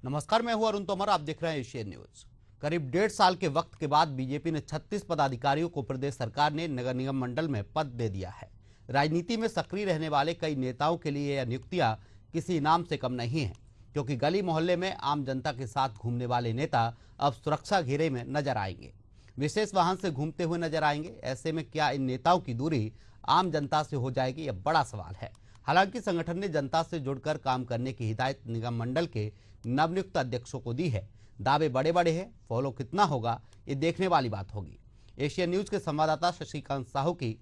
नमस्कार, मैं हूं अरुण तोमर। आप देख रहे हैं एशियन न्यूज। करीब 1.5 साल के वक्त के बाद बीजेपी ने 36 पदाधिकारियों को प्रदेश सरकार ने नगर निगम मंडल में पद दे दिया है। राजनीति में सक्रिय रहने वाले कई नेताओं के लिए यह नियुक्तियां किसी इनाम से कम नहीं है, क्योंकि गली मोहल्ले में आम जनता के साथ घूमने वाले नेता अब सुरक्षा घेरे में नजर आएंगे, विशेष वाहन से घूमते हुए नजर आएंगे। ऐसे में क्या इन नेताओं की दूरी आम जनता से हो जाएगी, यह बड़ा सवाल है। हालांकि संगठन ने जनता से जुड़कर काम करने की हिदायत निगम मंडल के नवनियुक्त अध्यक्षों को दी है। दावे बड़े बड़े हैं, फॉलो कितना होगा ये देखने वाली बात होगी। एशियन न्यूज के संवाददाता शशिकांत साहू की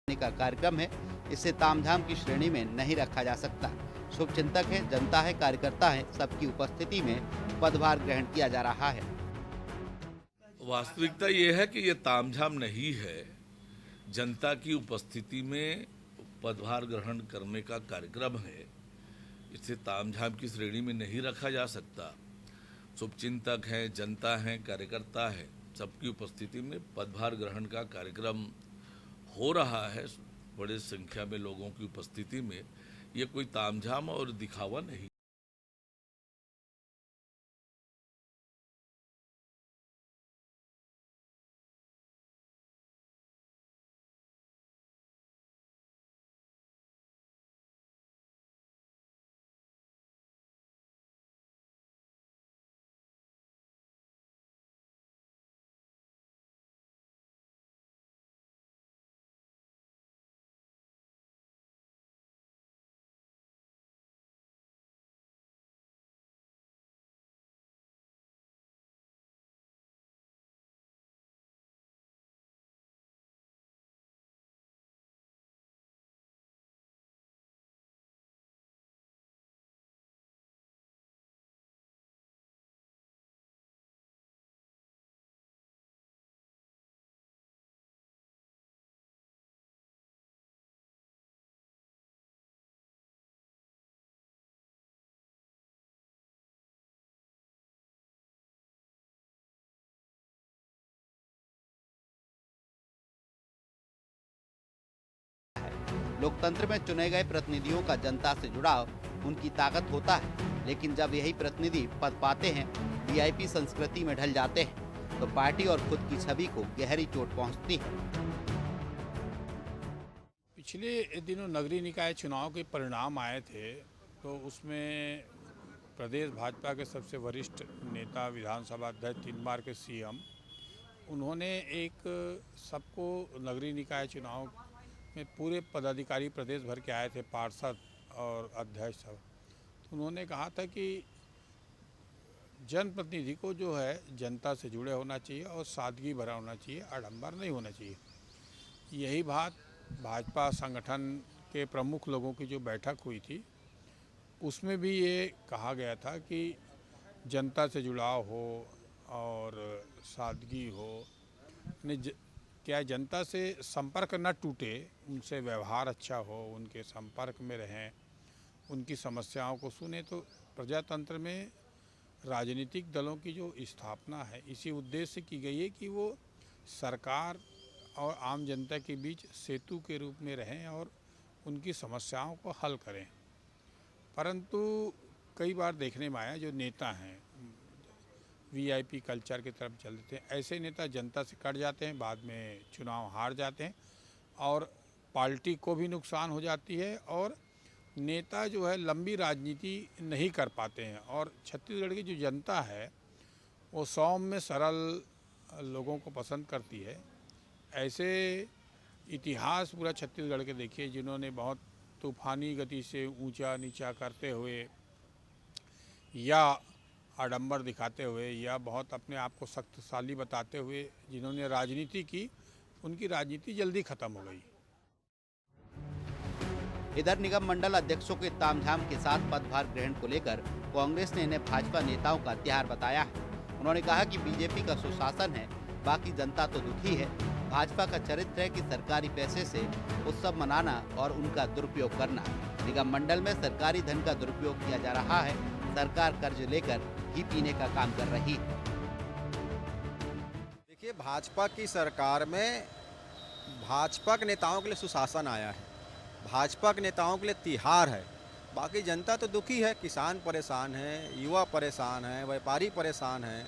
का कार्यक्रम है, इसे तामझाम की श्रेणी में नहीं रखा जा सकता। शुभचिंतक है, जनता है, कार्यकर्ता है, सबकी उपस्थिति में पदभार ग्रहण किया जा रहा है। वास्तविकता ये है कि ये तामझाम नहीं है। जनता की उपस्थिति में पदभार ग्रहण करने का कार्यक्रम है, इसे तामझाम की श्रेणी में नहीं रखा जा सकता। शुभचिंतक है, जनता है, कार्यकर्ता है, सबकी उपस्थिति में पदभार ग्रहण का कार्यक्रम हो रहा है। बड़े संख्या में लोगों की उपस्थिति में ये कोई तामझाम और दिखावा नहीं। लोकतंत्र में चुने गए प्रतिनिधियों का जनता से जुड़ाव उनकी ताकत होता है, लेकिन जब यही प्रतिनिधि पद पाते हैं, वीआईपी संस्कृति में ढल जाते हैं, तो पार्टी और खुद की छवि को गहरी चोट पहुंचती है। पिछले दिनों नगरीय निकाय चुनाव के परिणाम आए थे, तो उसमें प्रदेश भाजपा के सबसे वरिष्ठ नेता, विधानसभा अध्यक्ष, 3 बार के सीएम, उन्होंने एक सबको नगरीय निकाय चुनाव में पूरे पदाधिकारी प्रदेश भर के आए थे, पार्षद और अध्यक्ष सब। तो उन्होंने कहा था कि जनप्रतिनिधि को जो है जनता से जुड़े होना चाहिए और सादगी भरा होना चाहिए, आडंबर नहीं होना चाहिए। यही बात भाजपा संगठन के प्रमुख लोगों की जो बैठक हुई थी, उसमें भी ये कहा गया था कि जनता से जुड़ाव हो और सादगी हो, क्या जनता से संपर्क न टूटे, उनसे व्यवहार अच्छा हो, उनके संपर्क में रहें, उनकी समस्याओं को सुने। तो प्रजातंत्र में राजनीतिक दलों की जो स्थापना है, इसी उद्देश्य से की गई है कि वो सरकार और आम जनता के बीच सेतु के रूप में रहें और उनकी समस्याओं को हल करें। परंतु कई बार देखने में आया, जो नेता हैं वीआईपी कल्चर की तरफ चल देते हैं, ऐसे नेता जनता से कट जाते हैं, बाद में चुनाव हार जाते हैं और पार्टी को भी नुकसान हो जाती है और नेता जो है लंबी राजनीति नहीं कर पाते हैं। और छत्तीसगढ़ की जो जनता है वो सौम्य सरल लोगों को पसंद करती है। ऐसे इतिहास पूरा छत्तीसगढ़ के देखिए, जिन्होंने बहुत तूफानी गति से ऊंचा नीचा करते हुए या आडंबर दिखाते हुए या बहुत अपने आप को शक्तिशाली बताते हुए जिन्होंने राजनीति की, उनकी राजनीति जल्दी खत्म हो गई। इधर निगम मंडल अध्यक्षों के तामझाम के साथ पदभार ग्रहण को लेकर कांग्रेस ने इन्हें भाजपा नेताओं का त्योहार बताया है। उन्होंने कहा कि बीजेपी का सुशासन है, बाकी जनता तो दुखी है। भाजपा का चरित्र है कि सरकारी पैसे से उत्सव मनाना और उनका दुरुपयोग करना। निगम मंडल में सरकारी धन का दुरुपयोग किया जा रहा है। सरकार कर्ज लेकर घी पीने का काम कर रही है। देखिए, भाजपा की सरकार में भाजपा के नेताओं के लिए सुशासन आया है, भाजपा के नेताओं के लिए तिहार है। बाकी जनता तो दुखी है, किसान परेशान है, युवा परेशान है, व्यापारी परेशान है,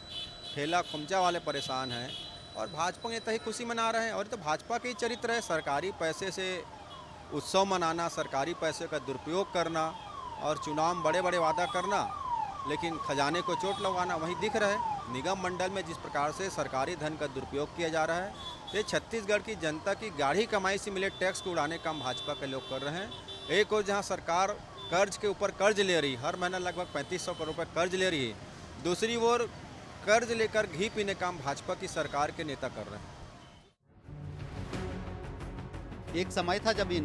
ठेला खुमचा वाले परेशान हैं और भाजपा के नेता ही खुशी मना रहे हैं। और तो भाजपा के ही चरित्र है, सरकारी पैसे से उत्सव मनाना, सरकारी पैसे का दुरुपयोग करना और चुनाव में बड़े बड़े वादा करना, लेकिन खजाने को चोट लगवाना वही दिख रहा है। निगम मंडल में जिस प्रकार से सरकारी धन का दुरुपयोग किया जा रहा है, ये छत्तीसगढ़ की जनता की गाढ़ी कमाई से मिले टैक्स को उड़ाने का काम भाजपा के लोग कर रहे हैं। एक और जहां सरकार कर्ज के ऊपर कर्ज ले रही, हर महीना लगभग 3500 करोड़ रुपये कर्ज ले रही है, दूसरी ओर कर्ज लेकर घी पीने का काम भाजपा की सरकार के नेता कर रहे हैं। एक समय था जब ये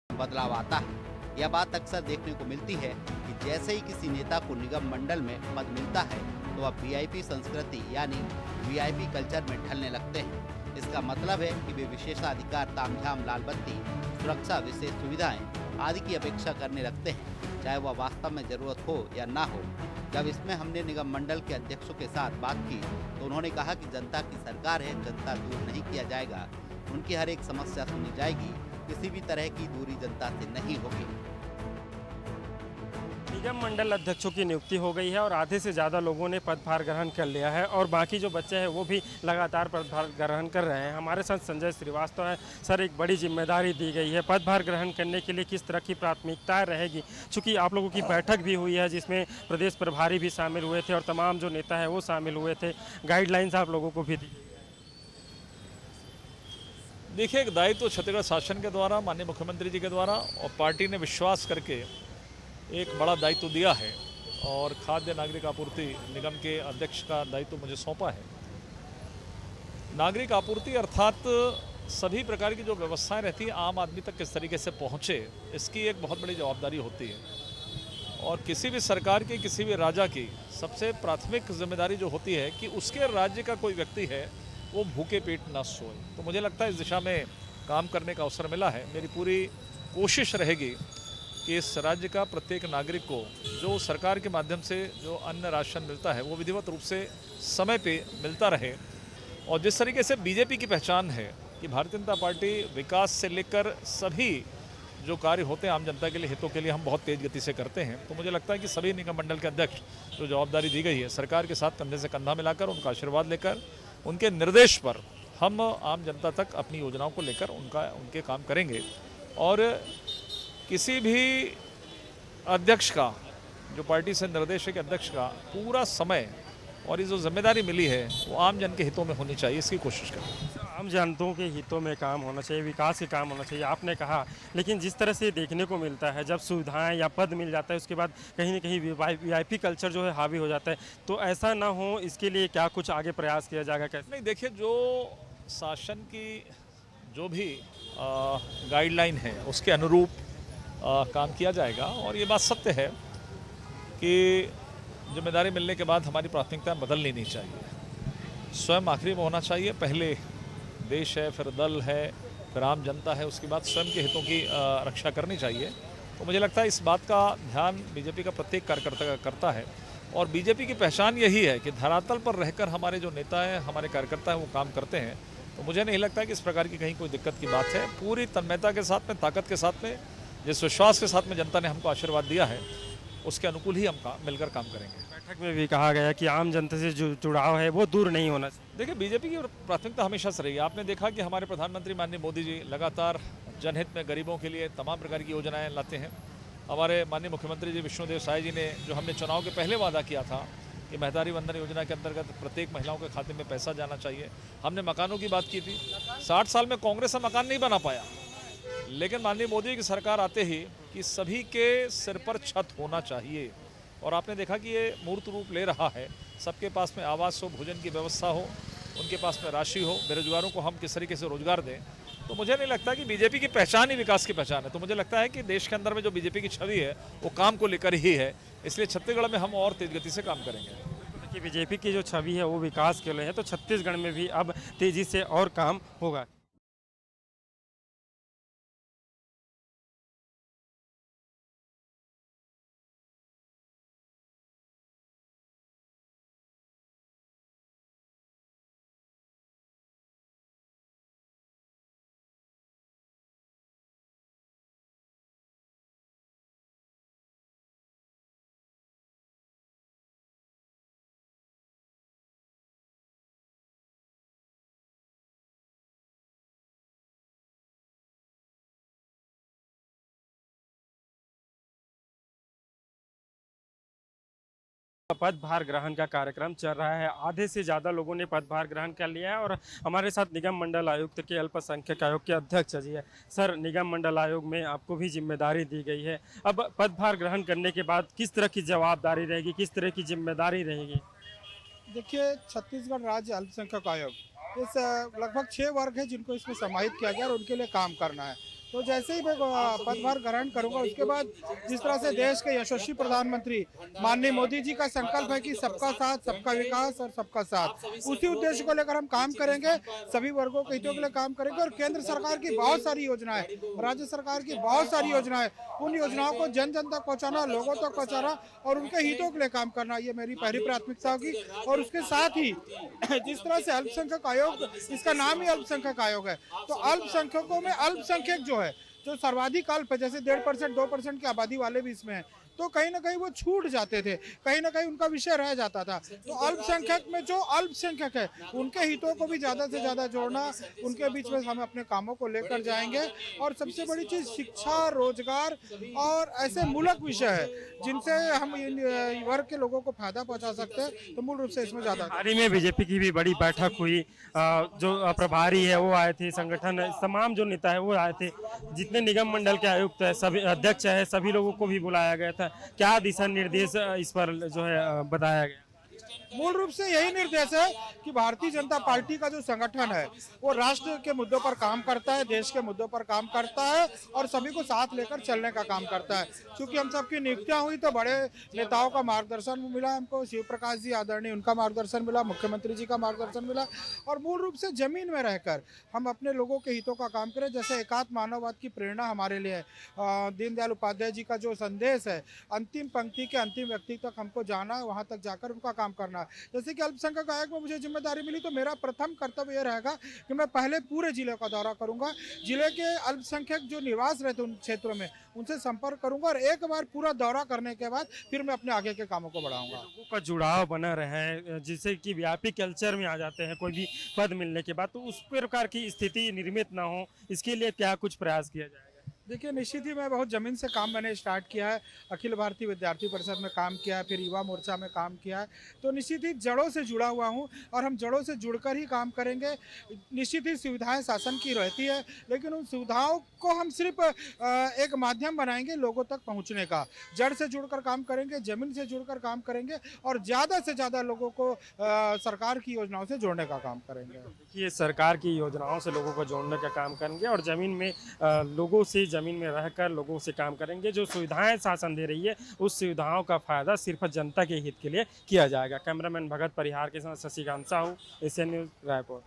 बदलाव आता है। यह बात अक्सर देखने को मिलती है कि जैसे ही किसी नेता को निगम मंडल में पद मिलता है तो वह वीआईपी संस्कृति यानी वीआईपी कल्चर में ढलने लगते हैं। इसका मतलब है कि वे विशेषाधिकार, तामझाम, लाल बत्ती, सुरक्षा, विशेष सुविधाएं आदि की अपेक्षा करने लगते हैं, चाहे वह वास्तव में जरूरत हो या ना हो। जब इसमें हमने निगम मंडल के अध्यक्षों के साथ बात की तो उन्होंने कहा कि जनता की सरकार है, जनता दूर नहीं किया जाएगा, उनकी हर एक समस्या सुनी जाएगी, किसी भी तरह की दूरी जनता से नहीं होगी। निगम मंडल अध्यक्षों की नियुक्ति हो गई है और आधे से ज़्यादा लोगों ने पदभार ग्रहण कर लिया है और बाकी जो बच्चे हैं वो भी लगातार पदभार ग्रहण कर रहे हैं। हमारे साथ संजय श्रीवास्तव है। सर, एक बड़ी जिम्मेदारी दी गई है, पदभार ग्रहण करने के लिए किस तरह की प्राथमिकताएं रहेगी? चूँकि आप लोगों की बैठक भी हुई है जिसमें प्रदेश प्रभारी भी शामिल हुए थे और तमाम जो नेता है वो शामिल हुए थे, गाइडलाइंस आप लोगों को भी दी। देखिए, एक दायित्व तो छत्तीसगढ़ शासन के द्वारा, माननीय मुख्यमंत्री जी के द्वारा और पार्टी ने विश्वास करके एक बड़ा दायित्व दिया है और खाद्य नागरिक आपूर्ति निगम के अध्यक्ष का दायित्व मुझे सौंपा है। नागरिक आपूर्ति अर्थात सभी प्रकार की जो व्यवस्थाएं रहती हैं आम आदमी तक किस तरीके से पहुंचे, इसकी एक बहुत बड़ी जवाबदारी होती है। और किसी भी सरकार की, किसी भी राजा की सबसे प्राथमिक जिम्मेदारी जो होती है कि उसके राज्य का कोई व्यक्ति है वो भूखे पेट ना सोए। तो मुझे लगता है इस दिशा में काम करने का अवसर मिला है। मेरी पूरी कोशिश रहेगी कि इस राज्य का प्रत्येक नागरिक को जो सरकार के माध्यम से जो अन्न राशन मिलता है वो विधिवत रूप से समय पे मिलता रहे। और जिस तरीके से बीजेपी की पहचान है कि भारतीय जनता पार्टी विकास से लेकर सभी जो कार्य होते हैं आम जनता के लिए, हितों के लिए, हम बहुत तेज़ गति से करते हैं। तो मुझे लगता है कि सभी निगम मंडल के अध्यक्ष जो जवाबदारी दी गई है, सरकार के साथ कंधे से कंधा मिलाकर, उनका आशीर्वाद लेकर, उनके निर्देश पर हम आम जनता तक अपनी योजनाओं को लेकर उनके काम करेंगे। और किसी भी अध्यक्ष का, जो पार्टी से निर्देश है कि अध्यक्ष का पूरा समय और ये जो जिम्मेदारी मिली है वो आम जन के हितों में होनी चाहिए, इसकी कोशिश करें। आम जनताओं के हितों में काम होना चाहिए, विकास के काम होना चाहिए, आपने कहा। लेकिन जिस तरह से देखने को मिलता है, जब सुविधाएं या पद मिल जाता है उसके बाद कहीं ना कहीं वीआईपी कल्चर जो है हावी हो जाता है, तो ऐसा ना हो, इसके लिए क्या कुछ आगे प्रयास किया जाएगा? कैसे? नहीं, देखिए, जो शासन की जो भी गाइडलाइन है उसके अनुरूप काम किया जाएगा। और ये बात सत्य है कि जिम्मेदारी मिलने के बाद हमारी प्राथमिकता बदलनी नहीं चाहिए। स्वयं आखिरी में होना चाहिए, पहले देश है, फिर दल है, फिर आम जनता है, उसके बाद स्वयं के हितों की रक्षा करनी चाहिए। तो मुझे लगता है इस बात का ध्यान बीजेपी का प्रत्येक कार्यकर्ता करता है। और बीजेपी की पहचान यही है कि धरातल पर रहकर हमारे जो नेता हैं, हमारे कार्यकर्ता हैं, वो काम करते हैं। तो मुझे नहीं लगता कि इस प्रकार की कहीं कोई दिक्कत की बात है। पूरी तन्मयता के साथ में, ताकत के साथ में, जिस विश्वास के साथ में जनता ने हमको आशीर्वाद दिया है, उसके अनुकूल ही हम मिलकर काम करेंगे। बैठक में भी कहा गया कि आम जनता से जो जुड़ाव है वो दूर नहीं होना चाहिए। देखिए, बीजेपी की प्राथमिकता हमेशा से रही है। आपने देखा कि हमारे प्रधानमंत्री माननीय मोदी जी लगातार जनहित में गरीबों के लिए तमाम प्रकार की योजनाएं लाते हैं। हमारे माननीय मुख्यमंत्री जी विष्णुदेव साय जी ने, जो हमने चुनाव के पहले वादा किया था कि महतारी वंदन योजना के अंतर्गत प्रत्येक महिलाओं के खाते में पैसा जाना चाहिए, हमने मकानों की बात की थी। 60 साल में कांग्रेस से मकान नहीं बना पाया, लेकिन माननीय मोदी की सरकार आते ही कि सभी के सिर पर छत होना चाहिए। और आपने देखा कि ये मूर्त रूप ले रहा है। सबके पास में आवास हो, भोजन की व्यवस्था हो, उनके पास में राशि हो, बेरोजगारों को हम किस तरीके से रोजगार दें। तो मुझे नहीं लगता कि बीजेपी की पहचान ही विकास की पहचान है। तो मुझे लगता है कि देश के अंदर में जो बीजेपी की छवि है वो काम को लेकर ही है। इसलिए छत्तीसगढ़ में हम और तेज गति से काम करेंगे। कि बीजेपी की जो छवि है वो विकास के लिए है, तो छत्तीसगढ़ में भी अब तेजी से और काम होगा। पदभार ग्रहण का कार्यक्रम चल रहा है। आधे से ज़्यादा लोगों ने पदभार ग्रहण कर लिया है और हमारे साथ निगम मंडल आयुक्त के अल्पसंख्यक आयोग के अध्यक्ष जी है। सर, निगम मंडल आयोग में आपको भी जिम्मेदारी दी गई है। अब पदभार ग्रहण करने के बाद किस तरह की जवाबदारी रहेगी, किस तरह की जिम्मेदारी रहेगी? देखिए, छत्तीसगढ़ राज्य अल्पसंख्यक आयोग इस लगभग 6 वर्ग है जिनको इसमें समाहित किया गया और उनके लिए काम करना है। तो जैसे ही मैं पदभार ग्रहण करूंगा, उसके बाद जिस तरह से देश के यशस्वी प्रधानमंत्री माननीय मोदी जी का संकल्प है कि सबका साथ, सबका विकास और सबका साथ, उसी उद्देश्य को लेकर हम काम करेंगे। सभी वर्गों के हितों के लिए काम करेंगे और केंद्र सरकार की बहुत सारी योजनाएं, राज्य सरकार की बहुत सारी योजनाएं, उन योजनाओं को जन जन तक पहुँचाना, लोगों तक पहुँचाना और उनके हितों के लिए काम करना, ये मेरी पहली प्राथमिकता होगी। और उसके साथ ही जिस तरह से अल्पसंख्यक आयोग, इसका नाम ही अल्पसंख्यक आयोग है, तो अल्पसंख्यकों में अल्पसंख्यक जो सर्वाधिक अल्प है, जैसे 1.5%, 2% की आबादी वाले भी इसमें हैं, तो कहीं ना कहीं वो छूट जाते थे, कहीं ना कहीं उनका विषय रह जाता था। तो अल्पसंख्यक में जो अल्पसंख्यक है उनके हितों को भी ज़्यादा से ज़्यादा जोड़ना, उनके बीच में हम अपने कामों को लेकर जाएंगे। और सबसे बड़ी चीज़ शिक्षा, रोजगार और ऐसे मूलक विषय है जिनसे हम इन वर्ग के लोगों को फायदा पहुंचा सकते हैं। तो मूल रूप से इसमें ज़्यादा हाल ही में बीजेपी की भी बड़ी बैठक हुई, जो प्रभारी है वो आए थे, संगठन तमाम जो नेता है वो आए थे, जितने निगम मंडल के आयुक्त है, सभी अध्यक्ष है, सभी लोगों को भी बुलाया गया था। क्या दिशा निर्देश इस पर जो है बताया गया? मूल रूप से यही निर्देश है कि भारतीय जनता पार्टी का जो संगठन है वो राष्ट्र के मुद्दों पर काम करता है, देश के मुद्दों पर काम करता है और सभी को साथ लेकर चलने का काम करता है। क्योंकि हम सबकी नियुक्तियां हुई तो बड़े नेताओं का मार्गदर्शन मिला, हमको शिव प्रकाश जी आदरणीय उनका मार्गदर्शन मिला, मुख्यमंत्री जी का मार्गदर्शन मिला और मूल रूप से जमीन में रहकर हम अपने लोगों के हितों का काम करें। जैसे एकात्म मानववाद की प्रेरणा हमारे लिए दीनदयाल उपाध्याय जी का जो संदेश है, अंतिम पंक्ति के अंतिम व्यक्ति तक हमको जाना है, वहाँ तक जाकर उनका काम करना। जैसे कि अल्पसंख्यक आयोग में मुझे जिम्मेदारी मिली तो मेरा प्रथम कर्तव्य ये रहेगा कि मैं पहले पूरे जिले का दौरा करूंगा, जिले के अल्पसंख्यक जो निवास रहते उन क्षेत्रों में उनसे संपर्क करूंगा और एक बार पूरा दौरा करने के बाद फिर मैं अपने आगे के कामों को बढ़ाऊंगा। लोगों का जुड़ाव बना रहे, जिससे कि व्यापी कल्चर में आ जाते हैं कोई भी पद मिलने के बाद, तो उस प्रकार की स्थिति निर्मित ना हो, इसके लिए क्या कुछ प्रयास किया जाएगा? देखिए, निश्चित ही मैं बहुत ज़मीन से काम मैंने स्टार्ट किया है। अखिल भारतीय विद्यार्थी परिषद में काम किया है, फिर युवा मोर्चा में काम किया है, तो निश्चित ही जड़ों से जुड़ा हुआ हूँ और हम जड़ों से जुड़कर ही काम करेंगे। निश्चित ही सुविधाएं शासन की रहती है, लेकिन उन सुविधाओं को हम सिर्फ एक माध्यम बनाएंगे लोगों तक पहुँचने का। जड़ से जुड़कर काम करेंगे, ज़मीन से जुड़कर काम करेंगे और ज़्यादा से ज़्यादा लोगों को सरकार की योजनाओं से जोड़ने का काम करेंगे। देखिए, सरकार की योजनाओं से लोगों को जोड़ने का काम करेंगे और ज़मीन में लोगों से ज़मीन में रहकर लोगों से काम करेंगे। जो सुविधाएं शासन दे रही है उस सुविधाओं का फायदा सिर्फ जनता के हित के लिए किया जाएगा। कैमरामैन भगत परिहार के साथ शशिकांत साहू, एशियन न्यूज़, रायपुर।